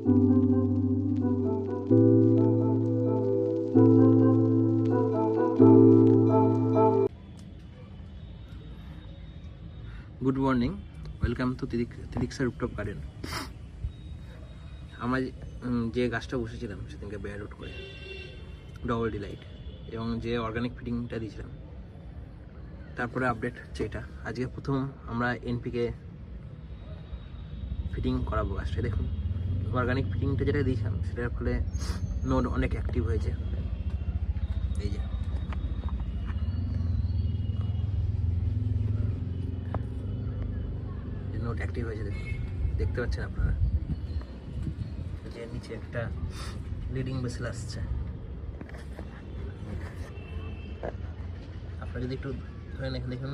Good morning, welcome to তিরিক্সা rooftop garden. আমরা যে গাছটা বসেছিলাম সেদিনকে বেয়ার রুট করে ডবল ডিলাইট এবং যে অর্গানিক ফিডিংটা দিয়েছিলাম, তারপরে আপডেট হচ্ছে এটা। আজকে প্রথম আমরা এনপিকে ফিডিং করাবো গাছটা। দেখুন, অর্গানিক ফিডিংটা যেটা দিয়েছিলাম সেটার ফলে নোড অনেক অ্যাক্টিভ হয়েছে। এই যে নোট অ্যাক্টিভ হয়েছে, দেখতে পাচ্ছেন আপনারা যে নিচে একটা লিডিং বেসেল আসছে। আপনারা যদি একটু ধরেন, এখানে দেখুন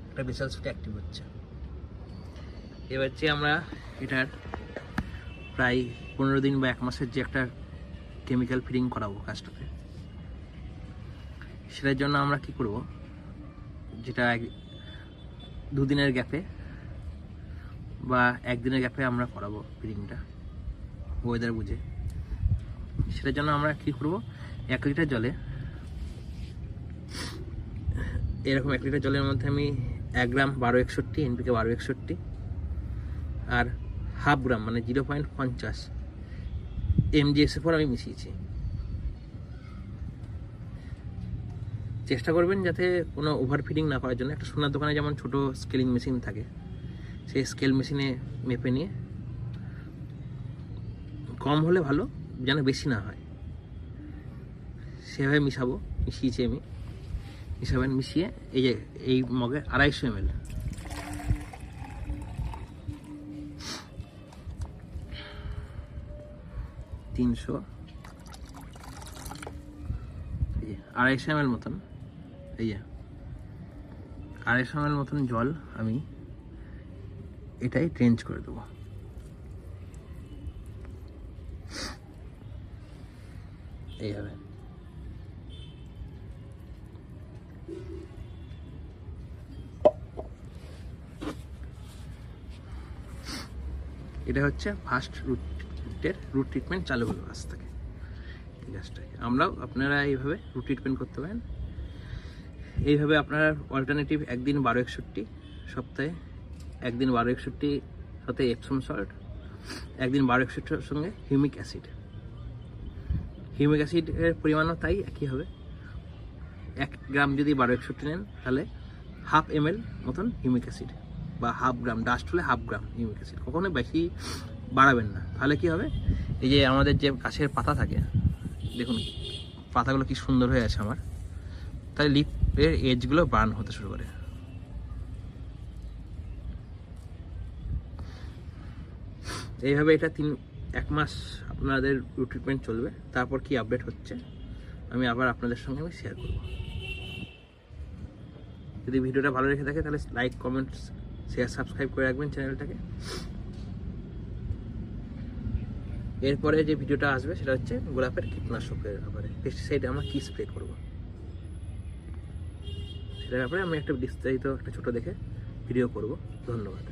একটা বেসেল সেটা অ্যাক্টিভ হচ্ছে। এবার যে আমরা এটার প্রায় 15 দিন বা 1 মাসের যে একটা কেমিক্যাল ফিডিং করাবো গাছটাতে, সেটার জন্য আমরা কি করব, যেটা 2 দিনের গ্যাপে বা 1 দিনের গ্যাপে আমরা করাবো ফিডিংটা ওয়েদার বুঝে। সেটার জন্য আমরা কি করব, 1 লিটার জলে, এরকম 1 লিটার জলের মধ্যে আমি 1 গ্রাম 1261 এনপিকে 1261 আর 1/2 গ্রাম মানে 0.50 MgSF আমি মিশিয়েছি। চেষ্টা করবেন যাতে কোনো ওভার ফিডিং না করার জন্য। একটা সোনার দোকানে যেমন ছোট স্কেলিং মেশিন থাকে, সেই স্কেল মেশিনে মেপে নিয়ে, কম হলে ভালো, যেন বেশি না হয়, সেভাবে মিশিয়েছি আমি। মিশিয়ে এই যে এই মগে 250 ml এই যে 250 ml মতন, এই যে 250 ml মতন জল আমি এটাই ট্রেঞ্চ করে দেবো। এইভাবে এটা হচ্ছে ফার্স্ট রুট ট্রিটমেন্ট চালু হলো আজ থেকে এই গাছটায়। আপনারা এইভাবে রুট ট্রিটমেন্ট করতে পারেন। এইভাবে আপনারা অল্টারনেটিভ 1 দিন 1261, সপ্তাহে 1 দিন 1261 সাথে এপসম সল্ট, 1 দিন 1261 সঙ্গে হিউমিক অ্যাসিডের পরিমাণও তাই একই হবে। 1 গ্রাম যদি 1261 নেন, তাহলে 1/2 ml মতন হিউমিক অ্যাসিড, বা 1/2 গ্রাম, ডাস্ট হলে 1/2 গ্রাম হিউমিক অ্যাসিড। কখনো বেশি বাড়াবেন না, তাহলে কি হবে, এই যে আমাদের যে গাছের পাতা থাকে, দেখুন পাতাগুলো কি সুন্দর হয়ে আছে আমার, তাই লিফের এজগুলো বার্ন হতে শুরু করে। এইভাবে এটা 1 মাস আপনাদের রুট ট্রিটমেন্ট চলবে। তারপর কি আপডেট হচ্ছে আমি আবার আপনাদের সঙ্গে শেয়ার করব। যদি ভিডিওটা ভালো লেগে থাকে তাহলে লাইক, কমেন্ট, শেয়ার, সাবস্ক্রাইব করে রাখবেন চ্যানেলটাকে। এরপরে যে ভিডিওটা আসবে সেটা হচ্ছে গোলাপের কীটনাশকের ব্যাপারে, পেস্টিসাইডে আমরা কী স্প্রে করব সেটার ব্যাপারে আমি একটা বিস্তারিত একটা ছোট দেখে ভিডিও করব। ধন্যবাদ।